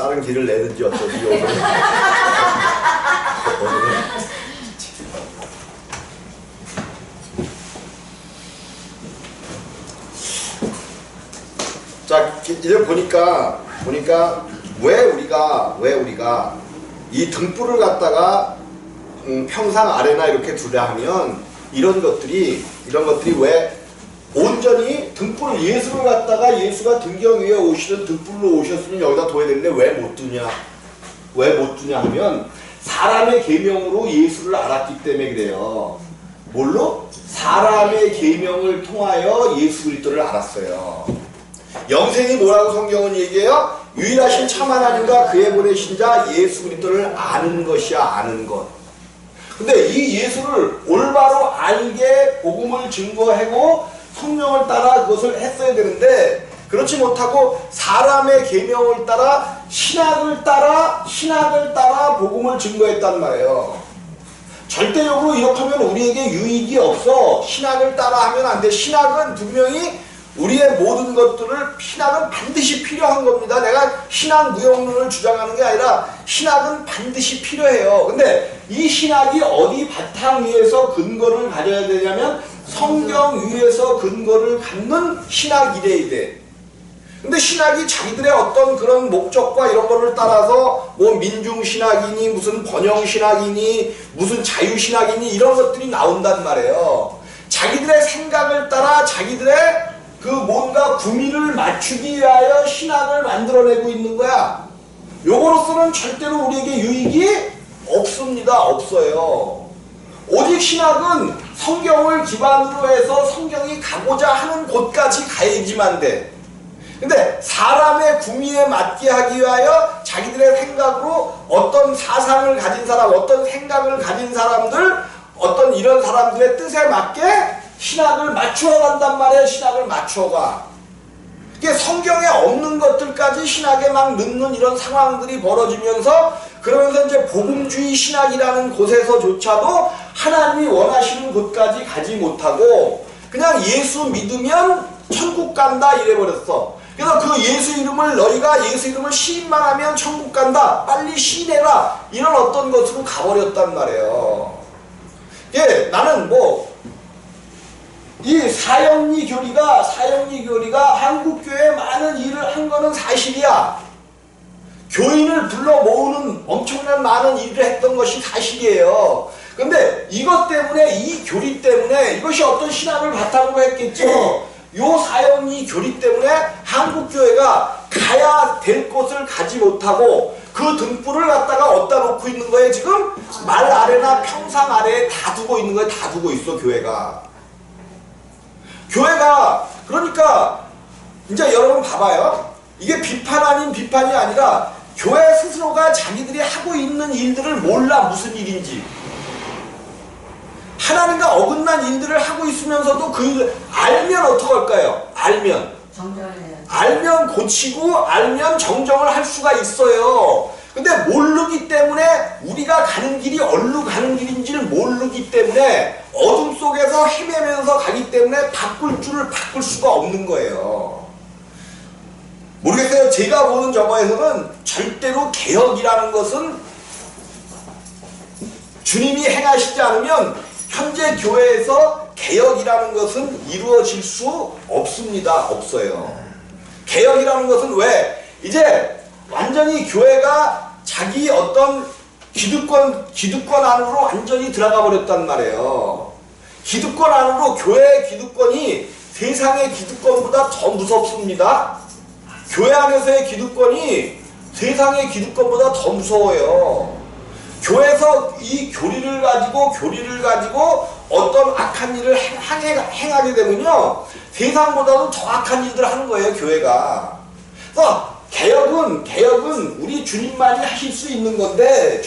다른 길을 내든지 어쩌지 오늘. 자, 이제 보니까 왜 우리가 이 등불을 갖다가 평상 아래나 이렇게 두려 하면 이런 것들이 왜 온전히 등불을 예수를 갖다가 예수가 등경 위에 오시던 등불로 오셨으면 여기다 둬야 되는데 왜 못 두냐 하면 사람의 계명으로 예수를 알았기 때문에 그래요. 뭘로? 사람의 계명을 통하여 예수 그리스도를 알았어요. 영생이 뭐라고 성경은 얘기해요? 유일하신 참 하나님과 그의 보내신 자 예수 그리스도를 아는 것이야, 아는 것. 근데 이 예수를 올바로 알게 복음을 증거하고 성령을 따라 그것을 했어야 되는데 그렇지 못하고 사람의 계명을 따라 신학을 따라 복음을 증거했단 말이에요. 절대적으로 이렇게 하면 우리에게 유익이 없어. 신학을 따라 하면 안 돼. 신학은 분명히 우리의 모든 것들을 신학은 반드시 필요한 겁니다. 내가 신학 무용론을 주장하는 게 아니라 신학은 반드시 필요해요. 근데 이 신학이 어디 바탕 위에서 근거를 가져야 되냐면 성경 위에서 근거를 갖는 신학이래야 돼. 근데 신학이 자기들의 어떤 그런 목적과 이런 거를 따라서 뭐 민중신학이니 무슨 번영신학이니 무슨 자유신학이니 이런 것들이 나온단 말이에요. 자기들의 생각을 따라 자기들의 그 뭔가 구미를 맞추기 위하여 신학을 만들어내고 있는 거야. 요거로서는 절대로 우리에게 유익이 없습니다. 없어요. 오직 신학은 성경을 기반으로 해서 성경이 가고자 하는 곳까지 가야지만 돼. 근데 사람의 구미에 맞게 하기 위하여 자기들의 생각으로 어떤 사상을 가진 사람, 어떤 생각을 가진 사람들, 어떤 이런 사람들의 뜻에 맞게 신학을 맞추어 간단 말이에요. 신학을 맞추어가. 이게 성경에 없는 것들까지 신학에 막 넣는 이런 상황들이 벌어지면서 그러면서 이제 복음주의 신학이라는 곳에서조차도 하나님이 원하시는 곳까지 가지 못하고 그냥 예수 믿으면 천국 간다 이래버렸어. 그래서 그 예수 이름을 너희가 예수 이름을 시인만 하면 천국 간다. 빨리 시인해라. 이런 어떤 것으로 가버렸단 말이에요. 예, 나는 이 사형리 교리가 한국교회에 많은 일을 한 거는 사실이야. 교인을 불러 모으는 엄청난 많은 일을 했던 것이 사실이에요. 근데 이것 때문에, 이 교리 때문에 이것이 어떤 신학을 바탕으로 했겠죠. 요 사형리 교리 때문에 한국교회가 가야 될 곳을 가지 못하고 그 등불을 갖다가 어디다 놓고 있는 거예요. 지금 말 아래나 평상 아래에 다 두고 있는 거예요. 다 두고 있어 교회가. 그러니까 이제 여러분 봐봐요. 이게 비판 아닌 비판이 아니라 교회 스스로가 자기들이 하고 있는 일들을 몰라. 무슨 일인지. 하나님과 어긋난 일들을 하고 있으면서도 그 일을 알면 어떡할까요? 알면 고치고 알면 정정을 할 수가 있어요. 근데 모르기 때문에 우리가 가는 길이 어디로 가는 길인지를 모르기 때문에 어둠 속에서 헤매면서 가기 때문에 바꿀 줄을 바꿀 수가 없는 거예요. 모르겠어요. 제가 보는 저거에서는 절대로 개혁이라는 것은 주님이 행하시지 않으면 현재 교회에서 개혁이라는 것은 이루어질 수 없습니다. 없어요. 개혁이라는 것은 왜? 이제 완전히 교회가 자기 어떤 기득권 안으로 완전히 들어가 버렸단 말이에요. 기득권 안으로 교회의 기득권이 세상의 기득권보다 더 무섭습니다. 교회 안에서의 기득권이 세상의 기득권보다 더 무서워요. 교회에서 이 교리를 가지고 어떤 악한 일을 행하게 되면요 세상보다도 더 악한 일들을 하는 거예요. 교회가. 그래서 개혁은 우리 주님만이 하실 수 있는 건데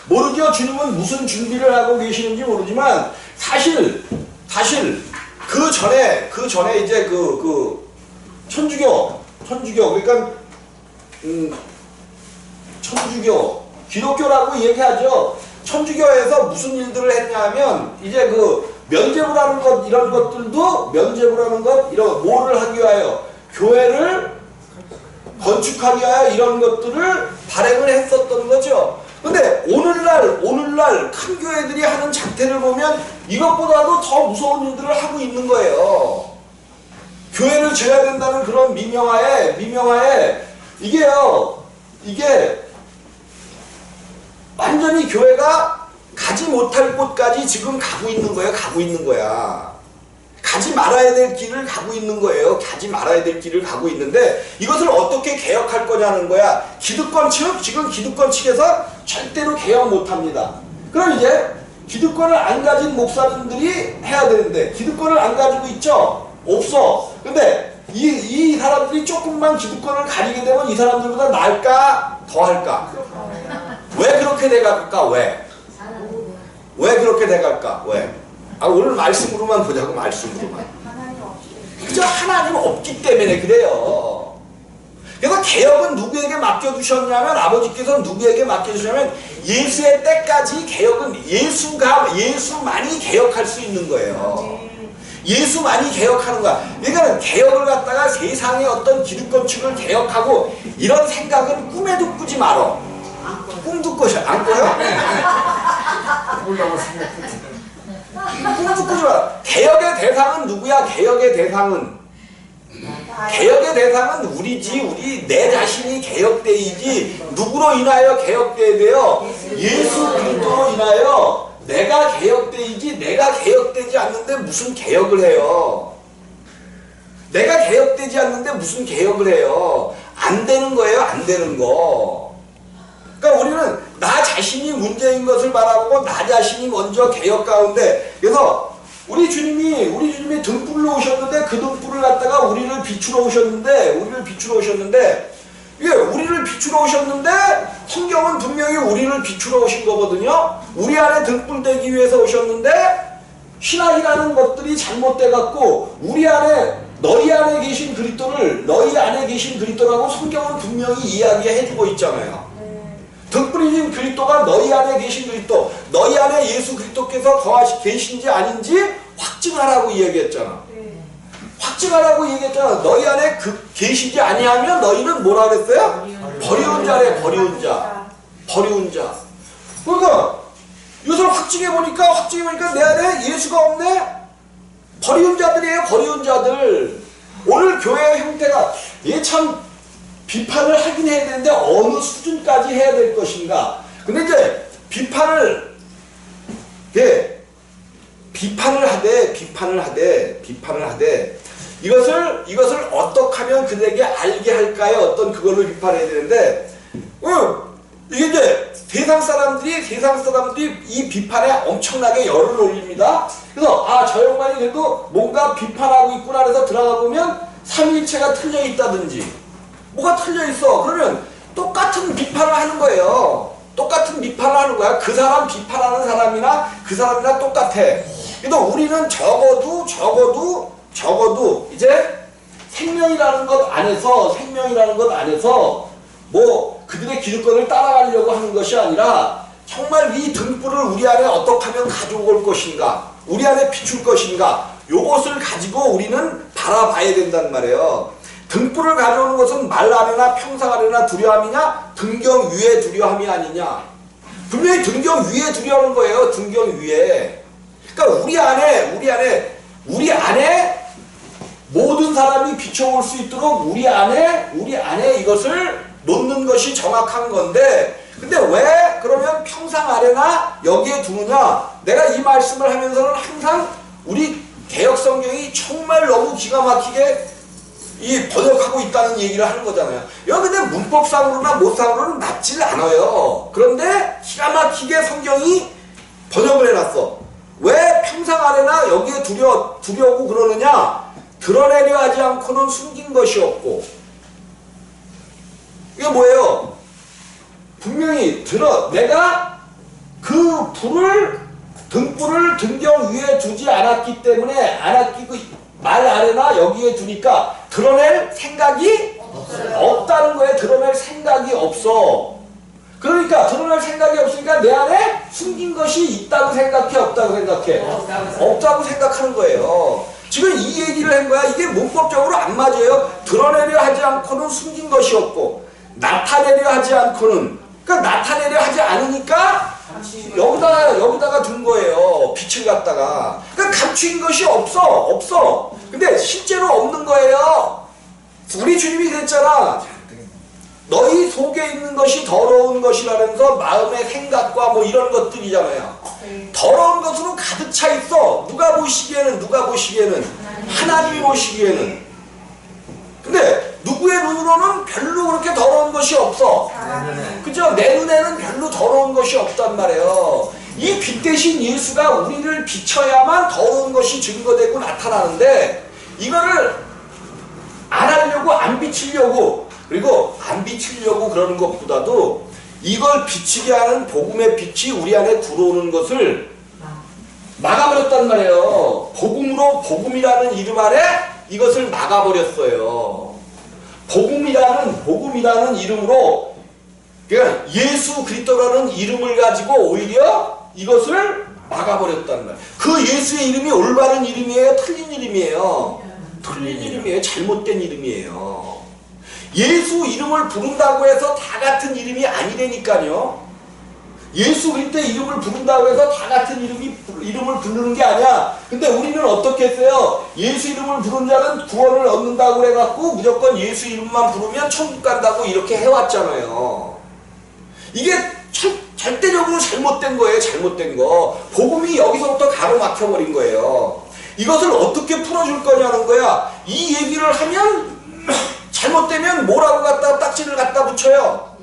모르죠. 주님은 무슨 준비를 하고 계시는지 모르지만 사실 그 전에 이제 그 천주교 그러니까 천주교 기독교라고 얘기하죠. 천주교에서 무슨 일들을 했냐면 이제 그 면죄부라는 것 이런 것들도 면죄부라는 것 이런 뭐를 하기 위하여 교회를 건축하기 위하여 이런 것들을 발행을 했었던 거죠. 근데 오늘날 큰 교회들이 하는 작태를 보면 이것보다도 더 무서운 일들을 하고 있는 거예요. 교회를 지어야 된다는 그런 미명하에 이게 완전히 교회가 가지 못할 곳까지 지금 가고 있는 거야. 가지 말아야 될 길을 가고 있는 거예요. 가지 말아야 될 길을 가고 있는데 이것을 어떻게 개혁할 거냐는 거야. 기득권 측에서 절대로 개혁 못합니다. 그럼 이제 기득권을 안 가진 목사님들이 해야 되는데 기득권을 안 가지고 있죠? 없어. 근데 이 사람들이 조금만 기득권을 가지게 되면 이 사람들보다 나을까? 더할까? 왜 그렇게 돼갈까? 왜 그렇게 돼갈까? 왜? 오늘 말씀으로만 보자고. 말씀으로만. 그저 하나님 없기 때문에 그래요. 그래서 개혁은 누구에게 맡겨주셨냐면 아버지께서 누구에게 맡겨주셨냐면 예수의 때까지 개혁은 예수만이 개혁할 수 있는 거예요. 예수만이 개혁하는 거야. 그러니까 개혁을 갖다가 세상의 어떤 기득권층을 개혁하고 이런 생각은 꿈에도 꾸지 말어. 꿈도 꿔. 안 꿔요? 꿈도 꾸지 마. 개혁의 대상은 누구야? 개혁의 대상은 우리지. 내 자신이 개혁되이지. 누구로 인하여 개혁돼야 돼요? 예수 그리스도로 인하여 내가 개혁되이지. 내가 개혁되지 않는데 무슨 개혁을 해요? 내가 개혁되지 않는데 무슨 개혁을 해요? 안 되는 거예요. 안 되는 거. 그러니까 우리는 나 자신이 문제인 것을 바라보고 나 자신이 먼저 개혁 가운데. 그래서 우리 주님이 등불로 오셨는데 그 등불을 갖다가 우리를 비추러 오셨는데 우리를 비추러 오셨는데 성경은 분명히 우리를 비추러 오신 거거든요. 우리 안에 등불 되기 위해서 오셨는데 신학이라는 것들이 잘못돼 갖고 우리 안에 너희 안에 계신 그리스도라고 성경은 분명히 이야기해 주고 있잖아요. 등불이신 그리스도가 너희 안에 계신 그리스도, 너희 안에 예수 그리스도께서 계신지 아닌지 확증하라고 이야기했잖아. 확증하라고 얘기했잖아. 너희 안에 계시지 아니하면 너희는 뭐라 그랬어요? 버리운 자래. 버리운 자. 그러니까 이것을 확증해 보니까 내 안에 예수가 없네. 버리운 자들이에요. 버리운 자들. 오늘 교회의 형태가 참 비판을 하긴 해야 되는데 어느 수준까지 해야 될 것인가. 근데 이제 비판을 하되 이것을 어떻게 하면 그들에게 알게 할까요? 어떤 그걸로 비판해야 되는데 이게 이제 세상 사람들이 이 비판에 엄청나게 열을 올립니다. 그래서 저 양반이 그래도 뭔가 비판하고 있구나 해서 들어가 보면 삼위일체가 틀려 있다든지 뭐가 틀려 있어. 그러면 똑같은 비판을 하는 거예요. 그 사람 비판하는 사람이나 그 사람이나 똑같아. 그래도 우리는 적어도 이제 생명이라는 것 안에서 뭐 그들의 기득권을 따라가려고 하는 것이 아니라 정말 이 등불을 우리 안에 어떻게 하면 가져올 것인가, 우리 안에 비출 것인가, 요것을 가지고 우리는 바라봐야 된단 말이에요. 등불을 가져오는 것은 말 아래나 평상 아래나 두려움이냐, 등경 위에 두려움이 아니냐. 분명히 등경 위에 두려운 거예요. 등경 위에. 그러니까 우리 안에 모든 사람이 비춰올 수 있도록 우리 안에 이것을 놓는 것이 정확한 건데, 근데 왜 그러면 평상 아래나 여기에 두느냐? 내가 이 말씀을 하면서는 항상 우리 개혁성경이 정말 너무 기가 막히게 이 번역하고 있다는 얘기를 하는 거잖아요. 여기 근데 문법상으로나 못상으로는 맞질 않아요. 그런데 기가 막히게 성경이 번역을 해놨어. 왜 평상 아래나 여기에 두려고 그러느냐? 드러내려 하지 않고는 숨긴 것이 없고. 이게 뭐예요? 분명히 내가 그 등불을 등경 위에 두지 않았기 때문에 말 아래나 여기에 두니까 드러낼 생각이 없다는 거예요. 드러낼 생각이 없어. 그러니까 드러낼 생각이 없으니까 내 안에 숨긴 것이 있다고 생각해? 없다고 생각해? 없다고 생각하는 거예요. 지금 이 얘기를 한 거야. 이게 문법적으로 안 맞아요. 드러내려 하지 않고는 숨긴 것이 없고 나타내려 하지 않고는 그러니까 나타내려 하지 않으니까 여기다가 둔 거예요. 빛을 갖다가. 그러니까 감추인 것이 없어. 근데 실제로 없는 거예요. 우리 주님이 그랬잖아. 너희 속에 있는 것이 더러운 것이라면서 마음의 생각과 뭐 이런 것들이잖아요. 더러운 것으로 가득 차 있어. 누가 보시기에는 하나님이 보시기에는. 근데 누구의 눈으로는 별로 그렇게 더러운 것이 없어. 그죠? 내 눈에는 별로 더러운 것이 없단 말이에요. 이 빛 대신 예수가 우리를 비춰야만 더러운 것이 증거되고 나타나는데 이거를 안 하려고 안 비치려고 그리고 안 비치려고 그러는 것보다도 이걸 비치게 하는 복음의 빛이 우리 안에 들어오는 것을 막아버렸단 말이에요. 복음이라는 이름 아래 이것을 막아버렸어요. 복음이라는 이름으로 그러니까 예수 그리스도라는 이름을 가지고 오히려 이것을 막아버렸단 말이에요. 그 예수의 이름이 올바른 이름이에요? 틀린 이름이에요? 틀린 이름이에요. 잘못된 이름이에요. 예수 이름을 부른다고 해서 다 같은 이름이 아니라니까요. 예수 그리스도의 이름을 부른다고 해서 다 같은 이름을 부르는 게 아니야. 근데 우리는 어떻게 했어요? 예수 이름을 부른 자는 구원을 얻는다고 그래갖고 무조건 예수 이름만 부르면 천국 간다고 이렇게 해왔잖아요. 이게 절대적으로 잘못된 거예요. 잘못된 거. 복음이 여기서부터 가로막혀버린 거예요. 이것을 어떻게 풀어줄 거냐는 거야. 이 얘기를 하면 잘못되면 뭐라고 갖다 딱지를 갖다 붙여요.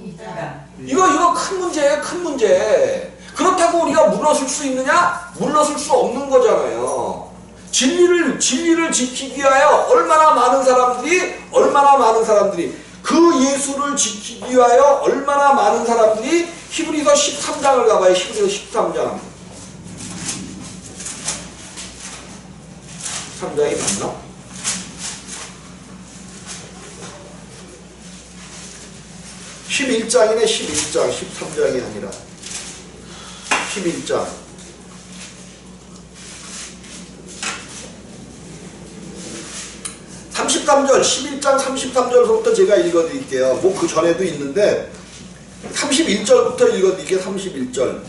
이거 큰 문제예요. 큰 문제. 그렇다고 우리가 물러설 수 있느냐? 물러설 수 없는 거잖아요. 진리를 지키기 위하여 얼마나 많은 사람들이 그 예수를 지키기 위하여 얼마나 많은 사람들이 히브리서 13장을 가봐요. 히브리서 13장. 13장이 맞나? (11장이네) 11장 13장이 아니라 11장 33절 11장 33절부터 제가 읽어드릴게요. 뭐 그 전에도 있는데 31절부터 읽어드릴게요. 31절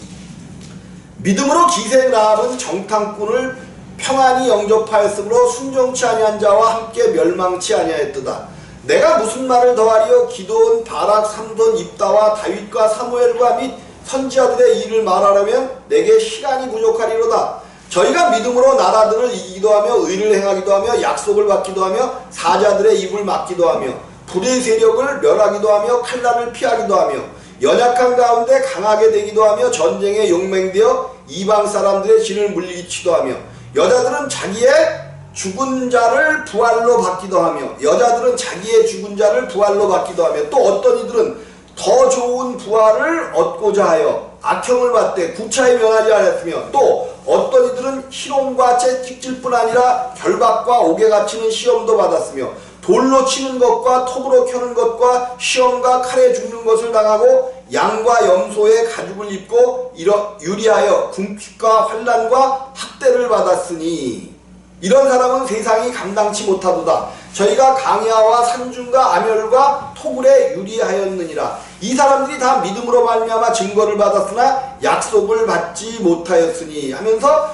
믿음으로 기생 라합은 정탐꾼을 평안히 영접하였으므로 순종치 아니한 자와 함께 멸망치 아니하였도다. 내가 무슨 말을 더하리요? 기드온, 바락, 삼손, 입다와 다윗과 사무엘과 및 선지자들의 일을 말하려면 내게 시간이 부족하리로다. 저희가 믿음으로 나라들을 이기기도 하며 의를 행하기도 하며 약속을 받기도 하며 사자들의 입을 막기도 하며 불의 세력을 멸하기도 하며 칼날을 피하기도 하며 연약한 가운데 강하게 되기도 하며 전쟁에 용맹되어 이방 사람들의 진을 물리치기도 하며 여자들은 자기의 죽은 자를 부활로 받기도 하며 여자들은 자기의 죽은 자를 부활로 받기도 하며 또 어떤 이들은 더 좋은 부활을 얻고자 하여 악형을 받되 구차에 면하지 않았으며 또 어떤 이들은 희롱과 채찍질뿐 아니라 결박과 옥에 갇히는 시험도 받았으며 돌로 치는 것과 톱으로 켜는 것과 시험과 칼에 죽는 것을 당하고 양과 염소의 가죽을 입고 유리하여 궁핍과 환난과 학대를 받았으니 이런 사람은 세상이 감당치 못하도다. 저희가 강야와 산중과 암혈과 토굴에 유리하였느니라. 이 사람들이 다 믿음으로 말미암아 증거를 받았으나 약속을 받지 못하였으니 하면서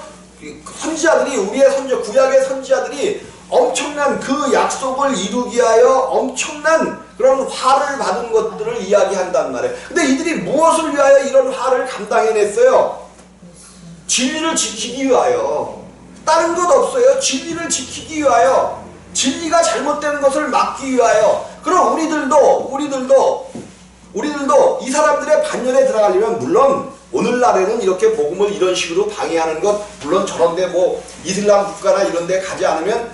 선지자들이 우리의 구약의 선지자들이 엄청난 그 약속을 이루기 위하여 엄청난 그런 화를 받은 것들을 이야기한단 말이에요. 근데 이들이 무엇을 위하여 이런 화를 감당해냈어요? 진리를 지키기 위하여. 다른 것 없어요. 진리를 지키기 위하여. 진리가 잘못되는 것을 막기 위하여. 그럼 우리들도 이 사람들의 반열에 들어가려면 물론 오늘날에는 이렇게 복음을 이런 식으로 방해하는 것 물론 저런데 뭐 이슬람 국가나 이런 데 가지 않으면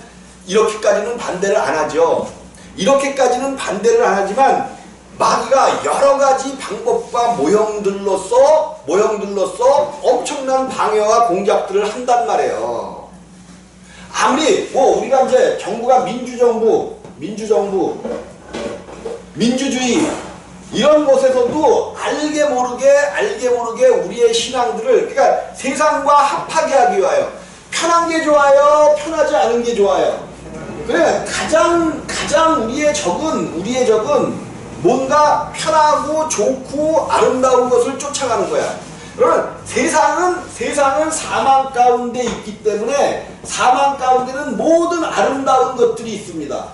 이렇게까지는 반대를 안 하죠. 이렇게까지는 반대를 안 하지만 마귀가 여러 가지 방법과 모형들로서 엄청난 방해와 공작들을 한단 말이에요. 아무리 뭐 우리가 이제 정부가 민주주의 이런 곳에서도 알게 모르게 우리의 신앙들을 그러니까 세상과 합하게 하기 위하여 편한 게 좋아요, 편하지 않은 게 좋아요. 그래 가장 가장 우리의 적은 뭔가 편하고 좋고 아름다운 것을 쫓아가는 거야. 그러면 세상은 사망 가운데 있기 때문에 사망 가운데는 모든 아름다운 것들이 있습니다.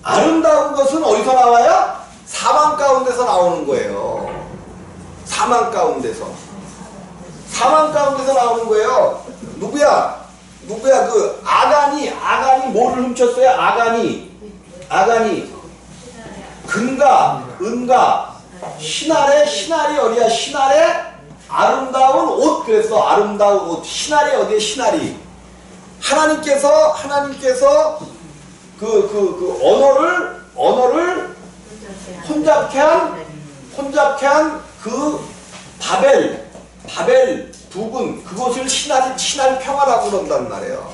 아름다운 것은 어디서 나와요? 사망 가운데서 나오는 거예요. 사망 가운데서 나오는 거예요. 누구야 그 아간이 뭐를 훔쳤어요? 아간이 금과 은과 신할이 어디야? 신할의 아름다운 옷. 그랬어. 아름다운 옷. 신할이 어디에? 신할이 하나님께서 그 언어를 혼잡케 한 그 바벨 부근 그것을 신할 평화라고 그런단 말이에요.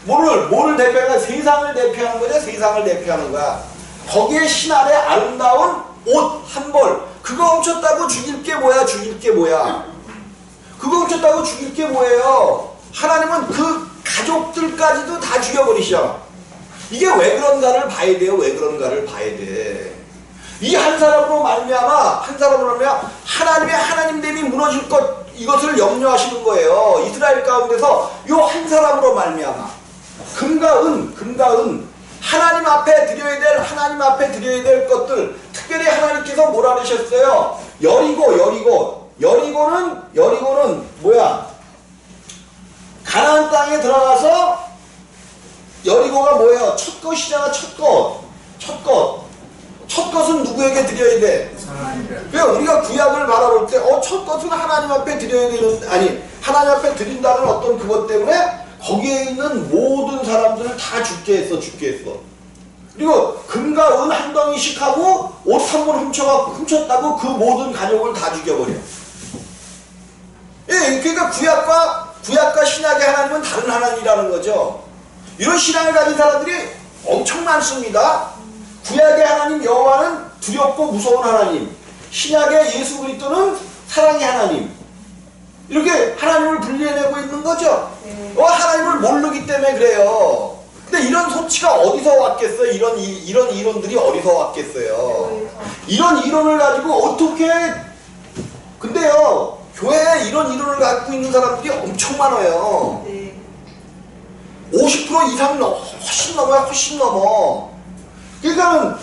뭐를 대표하는 거야? 세상을 대표하는 거죠. 세상을 대표하는 거야. 거기에 신할의 아름다운 옷 한 벌. 그거 훔쳤다고 죽일 게 뭐야? 그거 훔쳤다고 죽일 게 뭐예요? 하나님은 그 가족들까지도 다 죽여버리셔. 이게 왜 그런가를 봐야 돼요. 이 한 사람으로 말미암아 하나님의 하나님됨이 무너질 것, 이것을 염려하시는 거예요. 이스라엘 가운데서 요 한 사람으로 말미암아 금과 은 하나님 앞에 드려야 될 것들, 특별히 하나님께서 뭐라 그러셨어요? 여리고는 뭐야? 가나안 땅에 들어가서 여리고가 뭐예요? 첫 것이잖아. 첫 것은 누구에게 드려야 돼? 그러니까 우리가 구약을 바라볼 때 첫 것은 하나님 앞에 드려야 되는, 아니 하나님 앞에 드린다는 어떤 그것 때문에 거기에 있는 모든 사람들을 다 죽게 했어. 그리고 금과 은 한 덩이씩 하고 옷 한 번 훔쳤다고 그 모든 가족을 다 죽여버려. 예, 그러니까 구약과 신약의 하나님은 다른 하나님이라는 거죠. 이런 신앙을 가진 사람들이 엄청 많습니다. 구약의 하나님 여호와는 두렵고 무서운 하나님, 신약의 예수 그리스도는 사랑의 하나님. 이렇게 하나님을 분리해내고 있는 거죠. 하나님을 모르기 때문에 그래요. 근데 이런 소치가 어디서 왔겠어요? 이런 이론들이 어디서 왔겠어요? 이런 이론을 가지고 어떻게, 근데요, 교회에 이런 이론을 갖고 있는 사람들이 엄청 많아요. 50% 이상 훨씬 넘어. 그러니까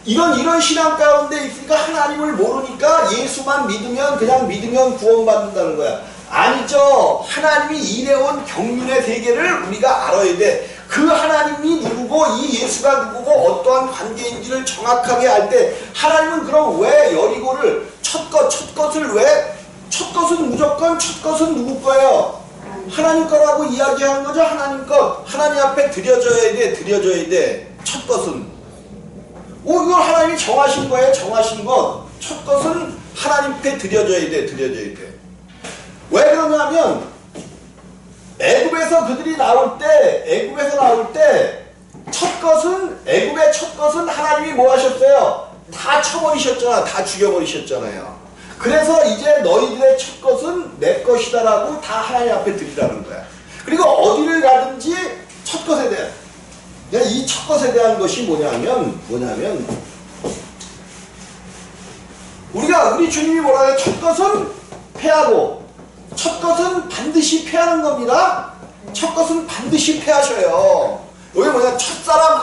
이런 신앙 가운데 있으니까 하나님을 모르니까 예수만 믿으면 구원받는다는 거야. 아니죠. 하나님이 일해온 경륜의 세계를 우리가 알아야 돼. 그 하나님이 누구고 이 예수가 누구고 어떠한 관계인지를 정확하게 알 때, 하나님은 그럼 왜 여리고를 첫 것은 무조건 첫 것은 누구 거예요? 하나님 거라고 이야기하는 거죠. 하나님 것. 하나님 앞에 드려져야 돼. 첫 것은. 이걸 하나님이 정하신 거예요. 정하신 것. 첫 것은 하나님께 드려져야 돼. 왜 그러냐면 애굽에서 나올 때 애굽의 첫 것은 하나님이 뭐 하셨어요? 다 쳐버리셨잖아. 다 죽여버리셨잖아요. 그래서 이제 너희들의 첫 것은 내 것이다라고 다 하나님 앞에 드리라는 거야. 그리고 어디를 가든지 첫 것에 대한, 이 첫 것에 대한 것이 뭐냐면 우리 주님이 뭐라 해요? 첫 것은 패하고, 첫 것은 반드시 패하는 겁니다. 첫 것은 반드시 패하셔요. 여기 뭐냐? 첫사람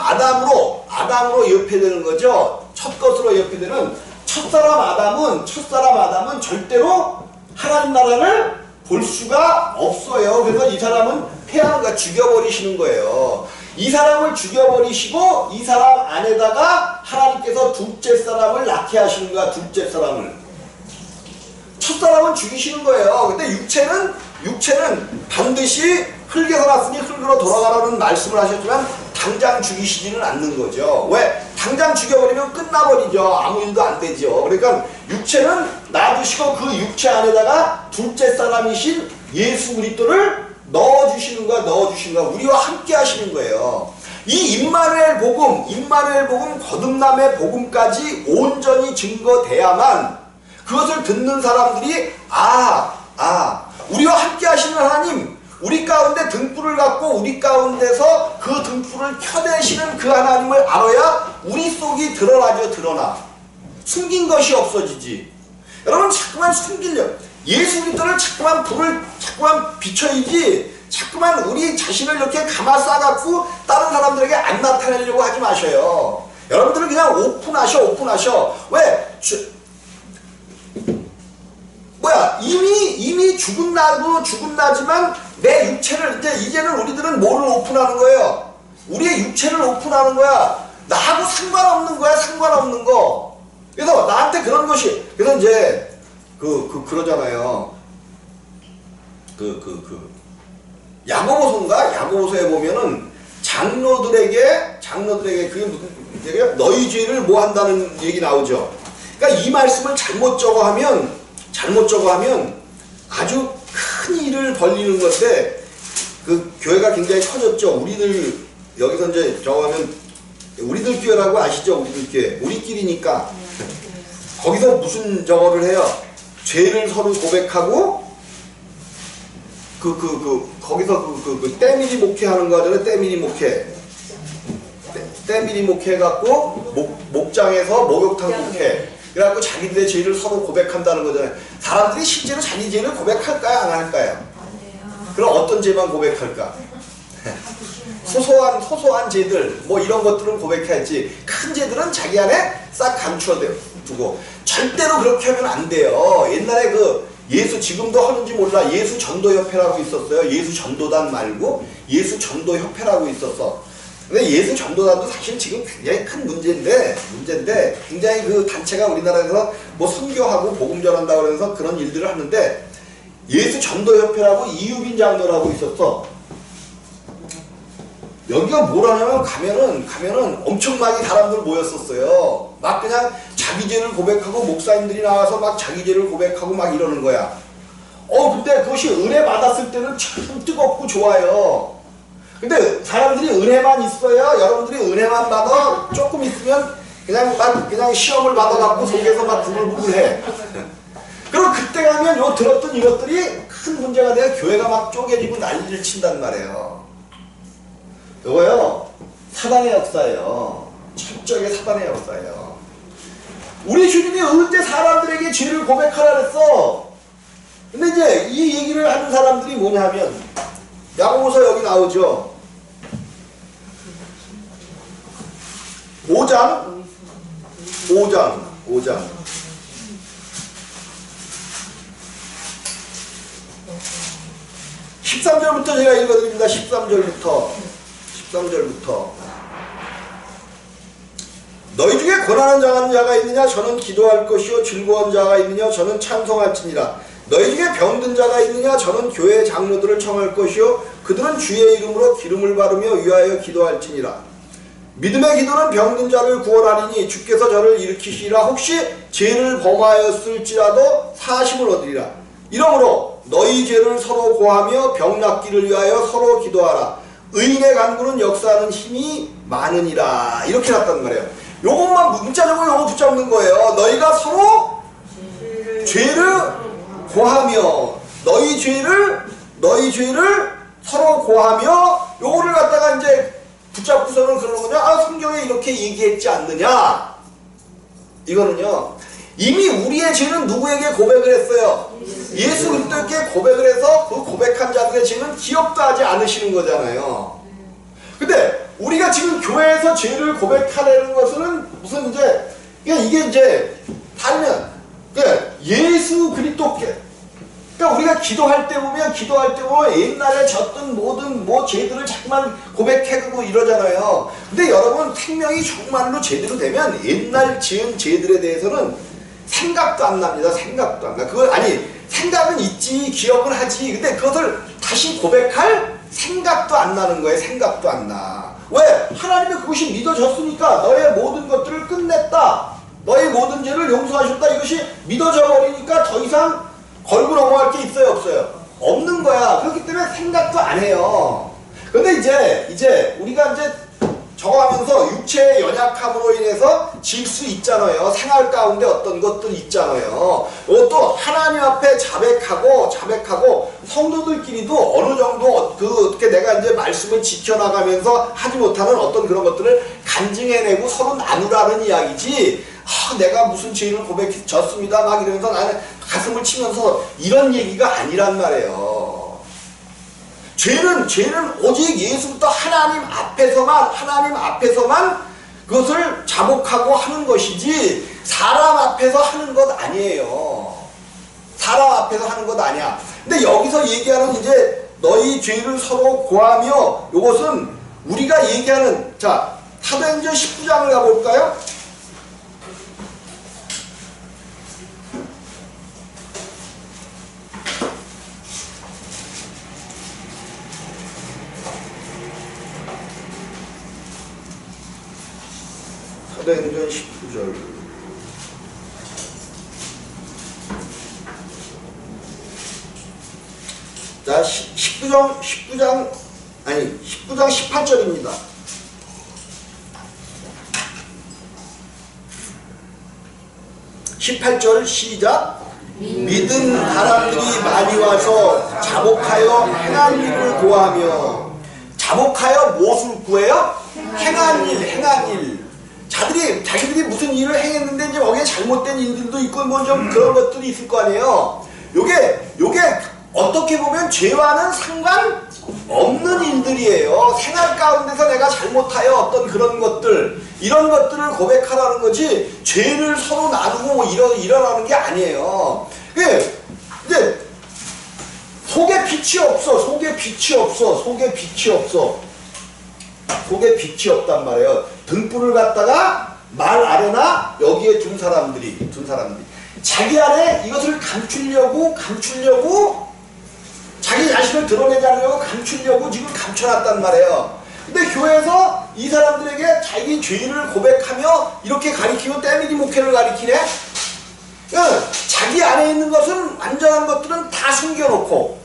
아담으로 예표되는 거죠. 첫 것으로 예표되는 첫사람 아담은 절대로 하나님 나라를 볼 수가 없어요. 그래서 이 사람은 패하는 거야. 죽여버리시는 거예요. 이 사람을 죽여버리시고 이 사람 안에다가 하나님께서 둘째 사람을 낳게 하시는 거야. 둘째 사람을. 첫사람은 죽이시는 거예요. 근데 육체는 반드시 흙에서 났으니 흙으로 돌아가라는 말씀을 하셨지만 당장 죽이시지는 않는 거죠. 왜? 당장 죽여버리면 끝나버리죠. 아무 일도 안 되죠. 그러니까 육체는 놔두시고 그 육체 안에다가 둘째 사람이신 예수 그리스도를 넣어주시는 거야. 우리와 함께 하시는 거예요. 이 임마누엘 복음 거듭남의 복음까지 온전히 증거돼야만 그것을 듣는 사람들이 우리와 함께 하시는 하나님, 우리 가운데 등불을 갖고 우리 가운데서 그 등불을 켜내시는 그 하나님을 알아야 우리 속이 드러나죠. 드러나. 숨긴 것이 없어지지. 여러분 자꾸만 숨기려 예수 그리스도를 자꾸만 불을 자꾸만 비춰야지 자꾸만 우리 자신을 이렇게 감아 싸갖고 다른 사람들에게 안 나타내려고 하지 마셔요. 여러분들은 그냥 오픈하셔. 왜? 이미 죽은 나지만 내 육체를 이제는 우리들은 뭐를 오픈하는 거예요? 우리의 육체를 오픈하는 거야. 나하고 상관없는 거야. 상관없는 거. 그래서 나한테 그런 것이 그래서 이제 그러잖아요. 야고보서에 보면은 장로들에게 그게 무슨 얘기야? 너희 죄를 뭐 한다는 얘기 나오죠. 그러니까 이 말씀을 잘못 적어하면 아주 큰 일을 벌리는 건데 그 교회가 굉장히 커졌죠. 우리들 여기서 이제 적어하면 우리들 교회라고 아시죠? 우리들 교회 우리끼리니까 거기서 무슨 저거를 해요? 죄를 서로 고백하고 거기서 때밀이 목회하는 거 하잖아요. 때밀이 목회 해갖고 목장에서 목욕탕 목회 그래갖고 자기들의 죄를 서로 고백한다는 거잖아요. 사람들이 실제로 자기 죄를 고백할까요? 안 할까요? 그럼 어떤 죄만 고백할까? 소소한 죄들 뭐 이런 것들은 고백할지 큰 죄들은 자기 안에 싹 감추어 두고 절대로 그렇게 하면 안 돼요. 옛날에 예수 지금도 하는지 몰라. 예수 전도협회라고 있었어요. 예수 전도단 말고 예수 전도협회라고 있었어. 근데 예수 전도단도 사실 지금 굉장히 큰 문제인데 굉장히 그 단체가 우리나라에서 뭐 선교하고 복음 전한다고 그러면서 그런 일들을 하는데 예수 전도협회라고 이유빈 장로라고 있었어. 여기가 뭐라냐면 가면은 엄청 많이 사람들 모였었어요. 막 그냥 자기 죄를 고백하고 목사님들이 나와서 막 자기 죄를 고백하고 막 이러는 거야. 근데 그것이 은혜 받았을 때는 참 뜨겁고 좋아요. 근데 사람들이 은혜만 있어야 여러분들이 은혜만 받아 조금 있으면 그냥 시험을 받아갖고 속에서 막 부글부글해. 그럼 그때 가면 들었던 이것들이 큰 문제가 돼요. 교회가 막 쪼개지고 난리를 친단 말이에요. 이거요 사단의 역사예요. 철저하게 사단의 역사예요. 우리 주님이 언제 사람들에게 죄를 고백하라 그랬어? 근데 이제 이 얘기를 하는 사람들이 뭐냐면 야고보서 여기 나오죠. 5장 13절부터 제가 읽어드립니다. 13절부터 너희 중에 권하는 자가 있느냐? 저는 기도할 것이요 즐거운 자가 있느냐? 저는 찬송할지니라. 너희 중에 병든 자가 있느냐? 저는 교회 장로들을 청할 것이요 그들은 주의 이름으로 기름을 바르며 위하여 기도할지니라. 믿음의 기도는 병든 자를 구원하리니 주께서 저를 일으키시리라. 혹시 죄를 범하였을지라도 사하심을 얻으리라. 이러므로 너희 죄를 서로 고하며 병 낫기를 위하여 서로 기도하라. 의인의 간구는 역사하는 힘이 많으니라. 이렇게 났단 말이에요. 요것만 문자적으로 요거 붙잡는 거예요. 너희가 서로 죄를 고하며 너희 죄를 서로 고하며 요거를 갖다가 이제 붙잡고서는 그러는 거냐? 성경에 이렇게 얘기했지 않느냐? 이거는요. 이미 우리의 죄는 누구에게 고백을 했어요? 예수 그리스도께 고백을 해서 그 고백한 자들의 죄는 기억도 하지 않으시는 거잖아요. 근데 우리가 지금 교회에서 죄를 고백하려는 것은 무슨 이게 이제 다르면 예수 그리스도께 그러니까 우리가 기도할 때 보면 옛날에 졌던 모든 죄들을 자꾸만 고백하고 이러잖아요. 근데 여러분 생명이 정말로 제대로 되면 옛날 지은 죄들에 대해서는 생각도 안 납니다. 생각도 안 나. 생각은 있지, 기억은 하지. 근데 그것을 다시 고백할 생각도 안 나는 거예요. 생각도 안 나. 왜? 하나님의 그것이 믿어졌으니까 너의 모든 것들을 끝냈다. 너의 모든 죄를 용서하셨다. 이것이 믿어져 버리니까 더 이상 걸고 넘어갈 게 있어요? 없어요? 없는 거야. 그렇기 때문에 생각도 안 해요. 근데 이제 우리가 저거 하면서 육체의 연약함으로 인해서 질 수 있잖아요. 생활 가운데 어떤 것들 있잖아요. 또 하나님 앞에 자백하고 성도들끼리도 어느 정도 어떻게 내가 이제 말씀을 지켜나가면서 하지 못하는 어떤 그런 것들을 간증해내고 서로 나누라는 이야기지. 내가 무슨 죄를 고백했습니다 막 이러면서 나는 가슴을 치면서 이런 얘기가 아니란 말이에요. 죄는 오직 예수부터 하나님 앞에서만 그것을 자복하고 하는 것이지 사람 앞에서 하는 것 아니에요. 사람 앞에서 하는 것 아니야. 근데 여기서 얘기하는 이제 너희 죄를 서로 고하며, 이것은 우리가 얘기하는, 자, 사도행전 19장을 가볼까요? 사도행전 19절. 자, 19장 18절입니다. 시작. 믿은 사람들이 많이 와서 자복하여 행한 일을 고하며. 자복하여 무엇을 구해요? 행한 일. 자기들이 무슨 일을 행했는데 이제 거기에 잘못된 일들도 있고 뭐 좀 그런 것들이 있을 거 아니에요. 요게 어떻게 보면 죄와는 상관없는 일들이에요. 생활 가운데서 내가 잘못하여 어떤 그런 것들, 이런 것들을 고백하라는 거지, 죄를 서로 나누고 일어나는 게 아니에요. 근데 속에 빛이 없단 말이에요. 등불을 갖다가 말 아래나 여기에 둔 사람들이 자기 안에 이것을 감추려고 자기 자신을 드러내지 않으려고 감추려고 지금 감춰놨단 말이에요. 근데 교회에서 이 사람들에게 자기 죄를 고백하며 이렇게 가리키고 때밀이 목회를 가리키네. 자기 안에 있는 것은, 완전한 것들은 다 숨겨놓고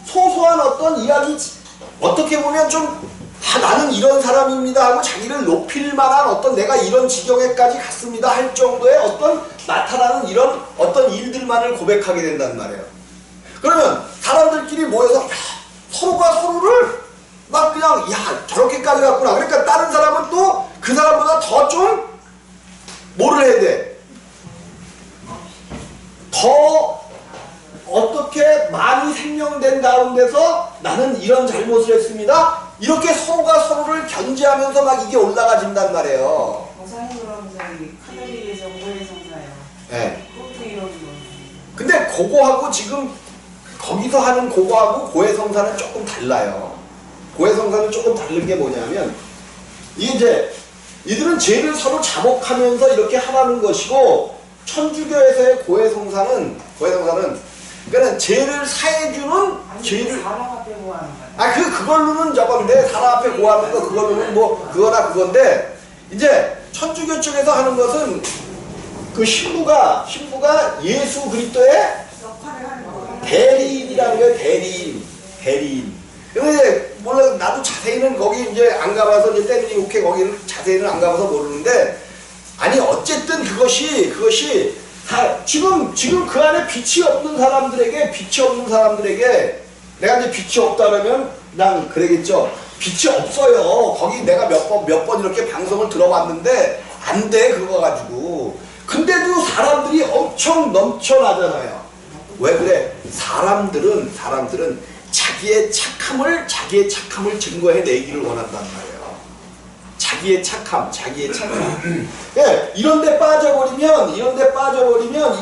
소소한 어떤 이야기, 어떻게 보면 좀 나는 이런 사람입니다 하고 자기를 높일 만한 어떤, 내가 이런 지경에까지 갔습니다 할 정도의 어떤 나타나는 이런 어떤 일들만을 고백하게 된단 말이에요. 그러면 사람들끼리 모여서 서로가 서로를 막 그냥 저렇게까지 갔구나. 그러니까 다른 사람은 또 그 사람보다 더 좀 뭐를 해야 돼? 더 어떻게 많이 생명된 가운데서 나는 이런 잘못을 했습니다. 이렇게 서로가 서로를 견제하면서 막 이게 올라가진단 말이에요. 목사님 그럼 저기 카톨릭에서 고해성사예요. 네. 그것도 이런 거. 근데 그거하고 지금 거기서 하는 그거하고 고해성사는 조금 달라요. 고해성사는 조금 다른 게 뭐냐면, 이제 이들은 죄를 서로 자복하면서 이렇게 하라는 것이고, 천주교에서의 고해성사는 그러니까 죄를 사해주는, 죄를 사람 앞에 고하는 거야. 그걸로는 저건데, 사람 앞에 고하는 거 그걸로는 뭐 그거나 그건데, 이제 천주교 쪽에서 하는 것은 그 신부가 예수 그리스도의 역할을 하는 거. 대리인이라는 거예요. 대리인. 근데 몰라, 나도 자세히는 거기 이제 안 가봐서, 이제 때밀이 목회 거기는 자세히는 안 가봐서 모르는데, 아니 어쨌든 그것이 지금 그 안에 빛이 없는 사람들에게 내가 이제 빛이 없다 그러면 그냥 그러겠죠. 빛이 없어요. 거기 내가 몇 번 이렇게 방송을 들어봤는데 안 돼, 그거 가지고. 근데도 사람들이 엄청 넘쳐나잖아요. 왜 그래? 사람들은 자기의 착함을 증거해내기를 원한단 말이에요. 자기의 착함. 예, 이런데 빠져버리면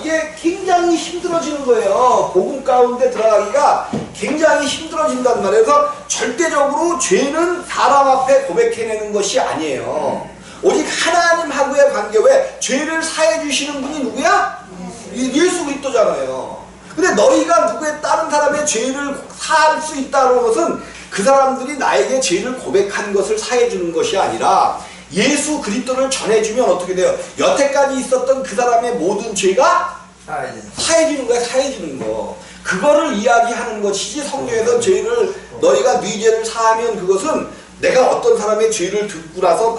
이게 굉장히 힘들어지는 거예요. 복음 가운데 들어가기가 굉장히 힘들어진단 말이에요. 그래서 절대적으로 죄는 사람 앞에 고백해내는 것이 아니에요. 오직 하나님하고의 관계. 왜? 죄를 사해 주시는 분이 누구야? 예수 그리스도잖아요. 근데 너희가 다른 사람의 죄를 사할 수 있다는 것은 그 사람들이 나에게 죄를 고백한 것을 사해주는 것이 아니라 예수 그리스도를 전해주면 어떻게 돼요? 여태까지 있었던 그 사람의 모든 죄가 사해지는 거야. 사해지는 거. 그거를 이야기하는 것이지, 성경에서 죄를 너희가 네 죄를 사하면 그것은 내가 어떤 사람의 죄를 듣고 나서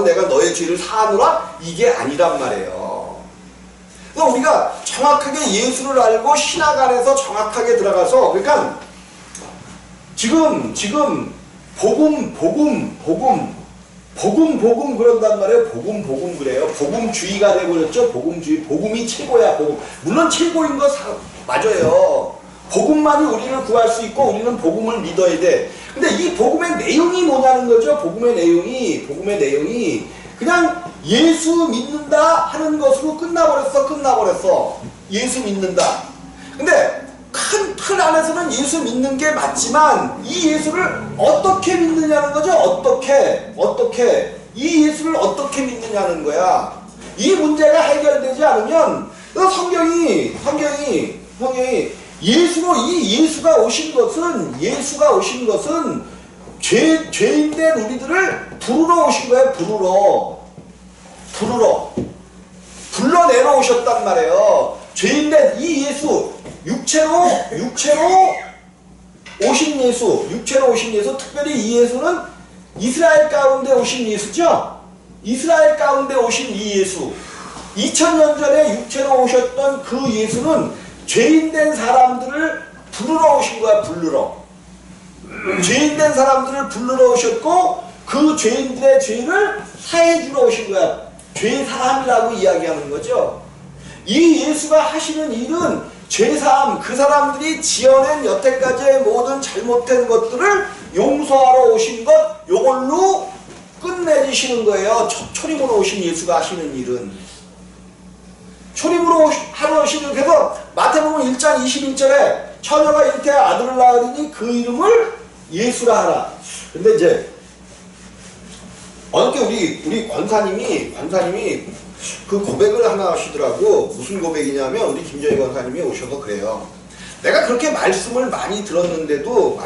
내가 너의 죄를 사하노라 이게 아니란 말이에요. 그래서 우리가 정확하게 예수를 알고 신학 안에서 정확하게 들어가서 그러니까 지금 복음 그런단 말이에요. 복음 그래요. 복음주의가 돼버렸죠. 복음주의. 복음이 최고야. 복음. 물론 최고인 거 맞아요. 복음만이 우리를 구할 수 있고 우리는 복음을 믿어야 돼. 근데 이 복음의 내용이 뭐냐는 거죠. 복음의 내용이 그냥 예수 믿는다 하는 것으로 끝나버렸어. 예수 믿는다. 근데 큰 틀 안에서는 예수 믿는 게 맞지만 이 예수를 어떻게 믿느냐는 거죠. 어떻게 이 예수를 어떻게 믿느냐는 거야. 이 문제가 해결되지 않으면 성경이 예수가 오신 것은 죄인된 우리들을 부르러 오신 거예요. 불러내러 오셨단 말이에요. 죄인된 이 예수, 육체로 오신 예수, 특별히 이 예수는 이스라엘 가운데 오신 예수죠? 이스라엘 가운데 오신 이 예수. 2000년 전에 육체로 오셨던 그 예수는 죄인된 사람들을 부르러 오신 거야, 죄인된 사람들을 부르러 오셨고, 그 죄인들의 죄를 사해주러 오신 거야. 죄 사함이라고 이야기하는 거죠. 이 예수가 하시는 일은 죄사함, 그 사람들이 지어낸 여태까지의 모든 잘못된 것들을 용서하러 오신 것, 요걸로 끝내주시는 거예요. 초림으로 오신 예수가 하시는 일은. 초림으로 하러 오시는, 그래서 마태복음 1장 21절에 처녀가 이렇게 아들을 낳으리니 그 이름을 예수라 하라. 근데 이제 어저께 우리 권사님이 그 고백을 하나 하시더라고. 무슨 고백이냐면 우리 김정희 권사님이 오셔서 그래요. 내가 그렇게 말씀을 많이 들었는데도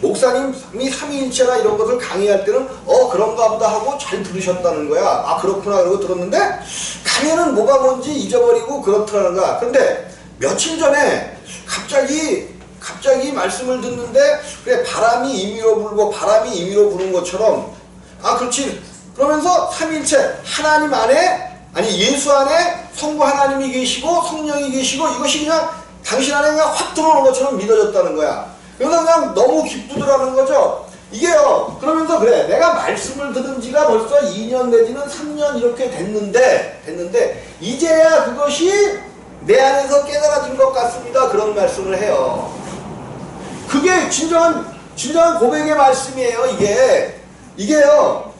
목사님이 삼위일체나 이런 것을 강의할 때는 그런가 보다 하고 잘 들으셨다는 거야. 아 그렇구나 그러고 들었는데 강의는 뭐가 뭔지 잊어버리고 그렇더라는 거야. 그런데 며칠 전에 갑자기 말씀을 듣는데 그래 바람이 임의로 불고 바람이 임의로 부는 것처럼 아 그렇지 그러면서 삼위일체 하나님 안에 아니 예수 안에 성부 하나님이 계시고 성령이 계시고 이것이 그냥 당신 안에 그냥 확 들어오는 것처럼 믿어졌다는 거야. 그래서 그냥 너무 기쁘더라는 거죠. 이게요. 그러면서 그래 내가 말씀을 들은 지가 벌써 2년 내지는 3년 이렇게 됐는데 이제야 그것이 내 안에서 깨달아진 것 같습니다. 그런 말씀을 해요. 그게 진정한 고백의 말씀이에요. 이게요.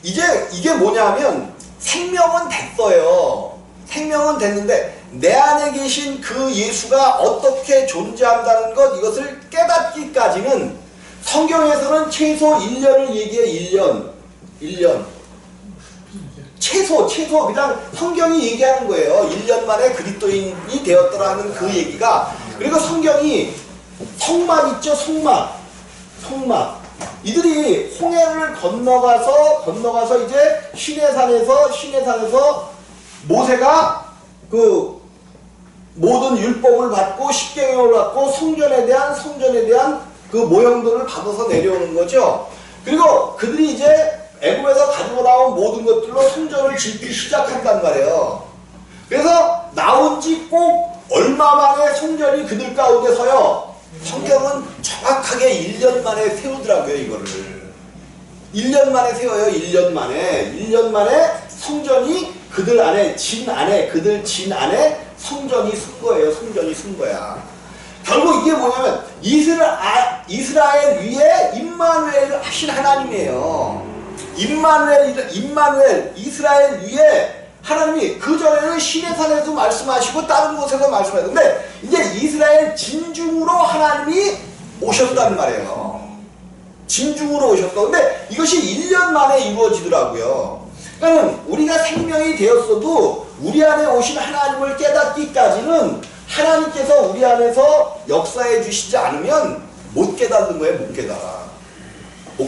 이게 뭐냐면 생명은 됐어요. 생명은 됐는데 내 안에 계신 그 예수가 어떻게 존재한다는 것 이것을 깨닫기까지는 성경에서는 최소 1년을 얘기해. 1년 최소 그냥 성경이 얘기하는 거예요. 1년 만에 그리스도인이 되었더라 하는 그 얘기가. 그리고 성경이 성막 있죠. 성막 이들이 홍해를 건너가서 이제 시내산에서 모세가 그 모든 율법을 받고 십계명을 받고 성전에 대한 그 모형들을 받아서 내려오는 거죠. 그리고 그들이 이제 애굽에서 가지고 나온 모든 것들로 성전을 짓기 시작한단 말이에요. 그래서 나온 지 꼭 얼마 만에 성전이 그들 가운데 서요. 성경은 정확하게 1년 만에 세우더라고요. 이거를 1년 만에 세워요. 1년 만에 성전이 그들 안에 그들 진 안에 성전이 쓴 거예요. 성전이 쓴 거야. 결국 이게 뭐냐면 이스라엘 위에 임마누엘 하신 하나님이에요. 임마누엘 이스라엘 위에 하나님이 그전에는 시내산에서 말씀하시고 다른 곳에서 말씀하셨는데 이제 이스라엘 진중으로 하나님이 오셨단 말이에요. 진중으로 오셨다. 근데 이것이 1년 만에 이루어지더라고요. 그러니까 우리가 생명이 되었어도 우리 안에 오신 하나님을 깨닫기까지는 하나님께서 우리 안에서 역사해 주시지 않으면 못 깨닫는 거예요. 못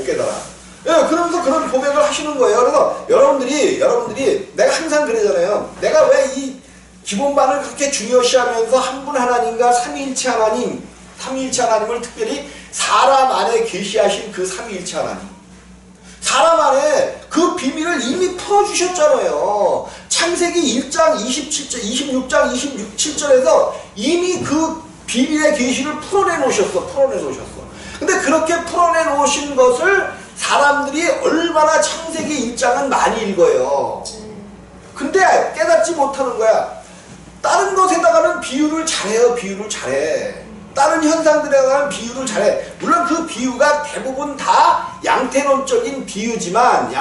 깨달아. 예, 그러면서 그런 고백을 하시는 거예요. 그래서 여러분들이 내가 항상 그러잖아요. 내가 왜 이 기본반을 그렇게 중요시하면서 한 분 하나님과 삼위일체 하나님을 특별히 사람 안에 계시하신 그 삼위일체 하나님. 사람 안에 그 비밀을 이미 풀어주셨잖아요. 창세기 1장 27절, 26장 27절에서 이미 그 비밀의 계시를 풀어내 놓으셨어. 근데 그렇게 풀어내 놓으신 것을 사람들이 얼마나 창세기 1장은 많이 읽어요. 근데 깨닫지 못하는 거야. 다른 것에다가는 비유를 잘해요. 다른 현상들에다가는 비유를 잘해. 물론 그 비유가 대부분 다 양태론적인 비유지만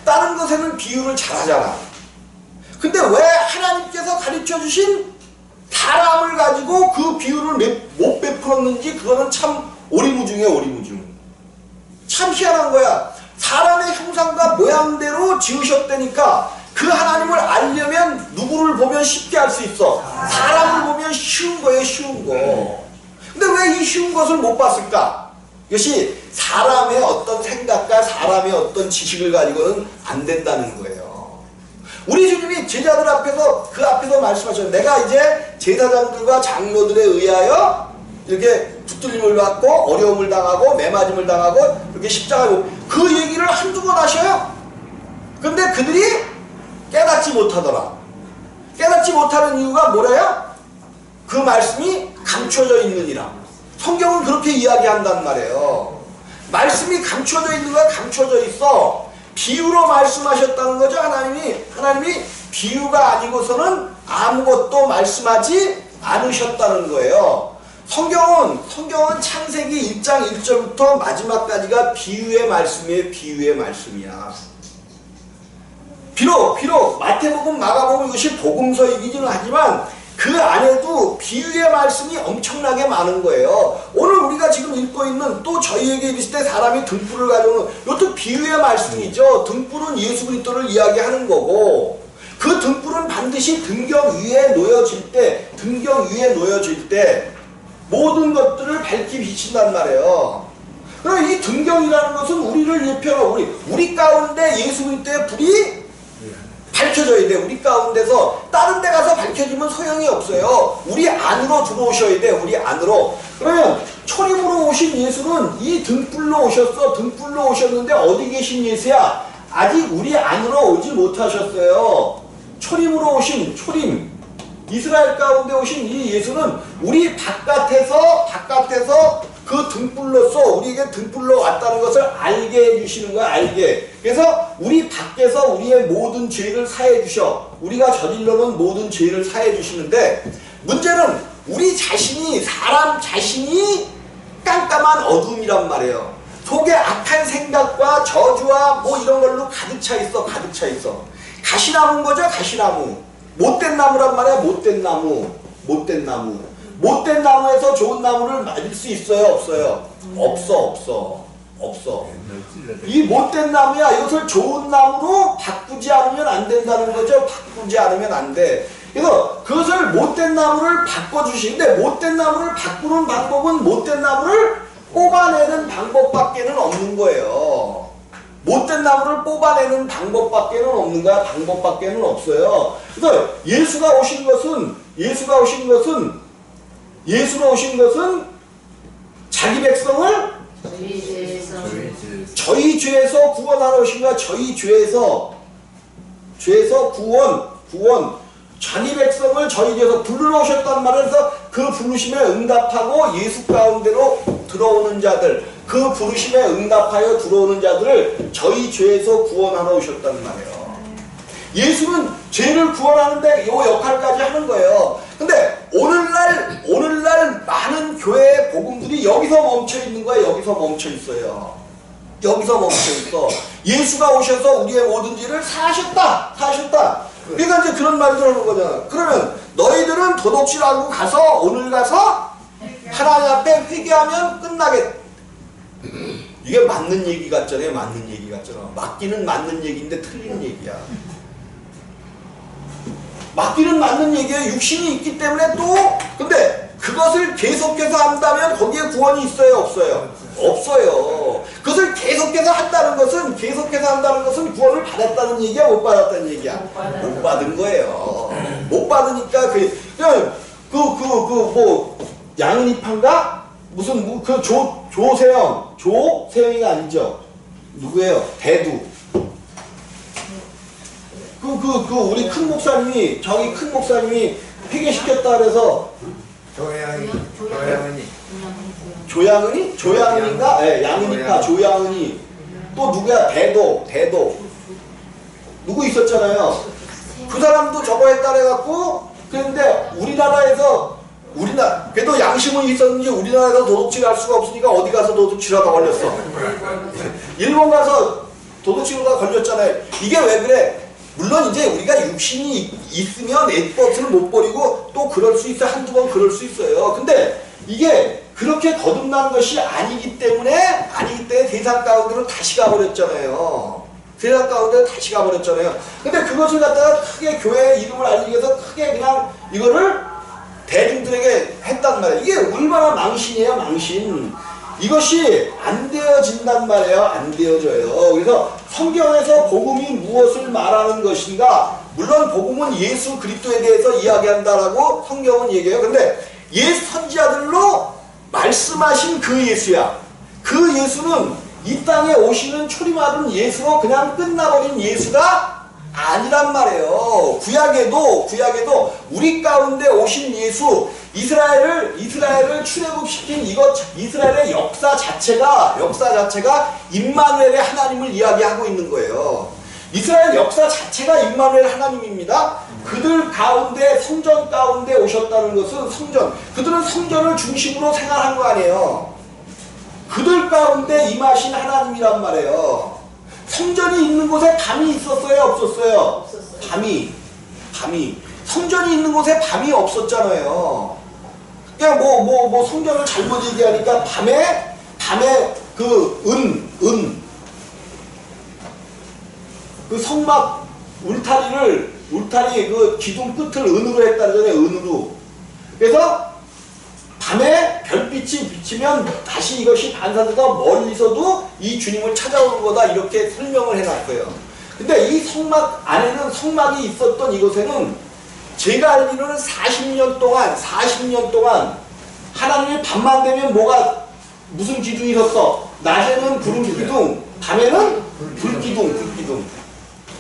다른 것에는 비유를 잘하잖아. 근데 왜 하나님께서 가르쳐주신 사람을 가지고 그 비유를 못 베풀었는지 그거는 참 오리무중이야. 참 희한한 거야. 사람의 형상과 모양대로 지으셨다니까 그 하나님을 알려면 누구를 보면 쉽게 알 수 있어. 사람을 보면 쉬운 거예요. 근데 왜 이 쉬운 것을 못 봤을까? 이것이 사람의 어떤 생각과 사람의 어떤 지식을 가지고는 안 된다는 거예요. 우리 주님이 제자들 앞에서 그 앞에서 말씀하셨어요. 내가 이제 제사장들과 장로들에 의하여 이렇게 붙들림을 받고 어려움을 당하고 매맞음을 당하고 이렇게 십자가에 그 얘기를 한두 번 하셔요. 근데 그들이 깨닫지 못하더라. 깨닫지 못하는 이유가 뭐래요? 그 말씀이 감춰져 있느니라. 성경은 그렇게 이야기한단 말이에요. 말씀이 감춰져 있는 거야. 감춰져 있어. 비유로 말씀하셨다는 거죠. 하나님이 비유가 아니고서는 아무것도 말씀하지 않으셨다는 거예요. 성경은 창세기 1장 1절부터 마지막까지가 비유의 말씀이야. 비록 마태복음, 마가복음 이것이 복음서이기는 하지만 그 안에도 비유의 말씀이 엄청나게 많은 거예요. 오늘 우리가 지금 읽고 있는 또 저희에게 이르실 때 사람이 등불을 가져오는 이것도 비유의 말씀이죠. 등불은 예수 그리스도를 이야기하는 거고 그 등불은 반드시 등경 위에 놓여질 때 모든 것들을 밝히 비친단 말이에요. 그럼 이 등경이라는 것은 우리를 예표하고 우리 가운데 예수 그리스도의 불이 밝혀져야 돼. 우리 가운데서 다른 데 가서 밝혀지면 소용이 없어요. 우리 안으로 들어오셔야 돼. 우리 안으로. 그러면 초림으로 오신 예수는 이 등불로 오셨어. 등불로 오셨는데 어디 계신 예수야? 아직 우리 안으로 오지 못하셨어요. 초림으로 오신 이스라엘 가운데 오신 이 예수는 우리 바깥에서 그 등불로서 우리에게 등불로 왔다는 것을 알게 해주시는 거야. 알게. 그래서 우리 밖에서 우리의 모든 죄를 사해 주셔. 우리가 저질러놓은 모든 죄를 사해 주시는데 문제는 사람 자신이 깜깜한 어둠이란 말이에요. 속에 악한 생각과 저주와 뭐 이런 걸로 가득 차 있어. 가시나무인 거죠. 가시나무. 못된 나무란 말이야. 못된 나무에서 좋은 나무를 맞을 수 있어요? 없어요? 없어. 이 못된 나무야. 이것을 좋은 나무로 바꾸지 않으면 안 된다는 거죠. 바꾸지 않으면 안 돼. 그래서 그것을 못된 나무를 바꿔주시는데 못된 나무를 바꾸는 방법은 못된 나무를 뽑아내는 방법밖에는 없는 거예요. 못된 나무를 뽑아내는 방법밖에는 없는 거야. 방법밖에는 없어요. 그래서 예수가 오신 것은 자기 백성을 저희 죄에서 구원하러 오신 거야. 저희 죄에서 구원. 자기 백성을 저희 죄에서 부르러 오셨단 말에서 그 부르심에 응답하고 예수 가운데로 들어오는 자들, 그 부르심에 응답하여 들어오는 자들을 저희 죄에서 구원하러 오셨단 말이에요. 예수는 죄를 구원하는데 이 역할까지 하는 거예요. 근데 오늘날 많은 교회의 복음들이 여기서 멈춰 있는 거야. 여기서 멈춰 있어. 예수가 오셔서 우리의 모든 죄를 사하셨다. 그러니까 이제 그런 말을 하는 거잖아. 그러면 너희들은 도둑질하고 오늘 가서 하나님 앞에 회개하면 끝나겠다. 이게 맞는 얘기 같잖아요. 맞기는 맞는 얘기인데 틀린 얘기야. 맞기는 맞는 얘기예요. 육신이 있기 때문에 근데 그것을 계속해서 한다면 거기에 구원이 있어요? 없어요. 그것을 계속해서 한다는 것은 구원을 받았다는 얘기야? 못 받았다는 얘기야? 못 받은 거예요. 못 받으니까 양은 이판가? 무슨 그 조세영이가 아니죠. 누구예요? 대두. 우리 큰 목사님이 저기 큰 목사님이 회개시켰다 그래서 조양은인가? 예, 양은이파 조양은이. 또 누구야? 대도 누구 있었잖아요. 그 사람도 저거 했다 해갖고 그런데 우리나라에서 그래도 양심은 있었는지 우리나라에서 도둑질 할 수가 없으니까 어디 가서 도둑질하다 걸렸어. 일본 가서 도둑질하다 걸렸잖아요. 이게 왜 그래? 물론 이제 우리가 육신이 있으면 애버릇을 못 버리고 또 그럴 수 있어. 한두 번 그럴 수 있어요. 근데 이게 그렇게 거듭난 것이 아니기 때문에 세상 가운데로 다시 가버렸잖아요. 세상 가운데 다시 가버렸잖아요. 근데 그것을 갖다가 크게 교회의 이름을 알리기 위해서 크게 그냥 이거를 대중들에게 했단 말이에요. 이게 얼마나 망신이에요, 망신. 이것이 안 되어진단 말이에요. 안 되어져요. 그래서 성경에서 복음이 무엇을 말하는 것인가? 물론 복음은 예수 그리스도에 대해서 이야기한다라고 성경은 얘기해요. 근데 옛 선지자들로 말씀하신 그 예수야. 그 예수는 이 땅에 오시는 초림하던 예수로 그냥 끝나버린 예수가 아니란 말이에요. 구약에도 우리 가운데 오신 예수, 이스라엘을 출애굽시킨 이스라엘의 역사 자체가 임마누엘의 하나님을 이야기하고 있는 거예요. 이스라엘 역사 자체가 임마누엘 하나님입니다. 그들 가운데 성전 가운데 오셨다는 것은 그들은 성전을 중심으로 생활한 거 아니에요. 그들 가운데 임하신 하나님이란 말이에요. 성전이 있는 곳에 밤이 있었어요, 없었어요? 밤이. 성전이 있는 곳에 밤이 없었잖아요. 그냥 성전을 잘못 얘기하니까 밤에 그 성막 울타리 그 기둥 끝을 은으로 했다잖아요, 은으로. 그래서 밤에 별빛이 비치면 다시 이것이 반사돼서 멀리서도 이 주님을 찾아오는 거다 이렇게 설명을 해놨어요. 근데 이 성막 안에는 성막이 있었던 이곳에는 제가 알기로는 40년 동안 하나님이 밤만 되면 무슨 기둥이 있었어? 낮에는 구름기둥, 밤에는 불기둥.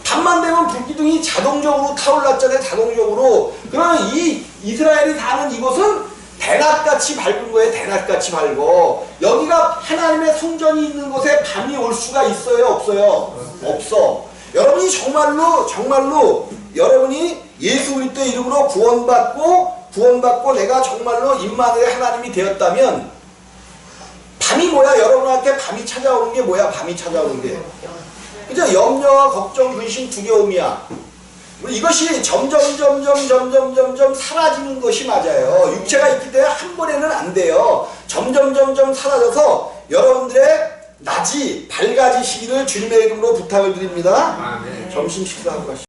밤만 되면 불기둥이 자동적으로 타올랐잖아요, 자동적으로. 그러면 이 이스라엘이 사는 이곳은 대낮같이 밝은 거예요. 대낮같이 밝고. 여기가 하나님의 성전이 있는 곳에 밤이 올 수가 있어요, 없어요? 없어. 여러분이 정말로 여러분이 예수 그리스도의 이름으로 구원받고 내가 정말로 임마누엘 하나님이 되었다면 밤이 뭐야? 여러분한테 밤이 찾아오는 게 뭐야? 밤이 찾아오는 게 그죠? 염려와 걱정, 근심, 두려움이야. 이것이 점점 사라지는 것이 맞아요. 육체가 있기 때문에 한 번에는 안 돼요. 점점 사라져서 여러분들의 낮이 밝아지시기를 주님의 이름으로 부탁을 드립니다. 점심 식사하고 가시죠.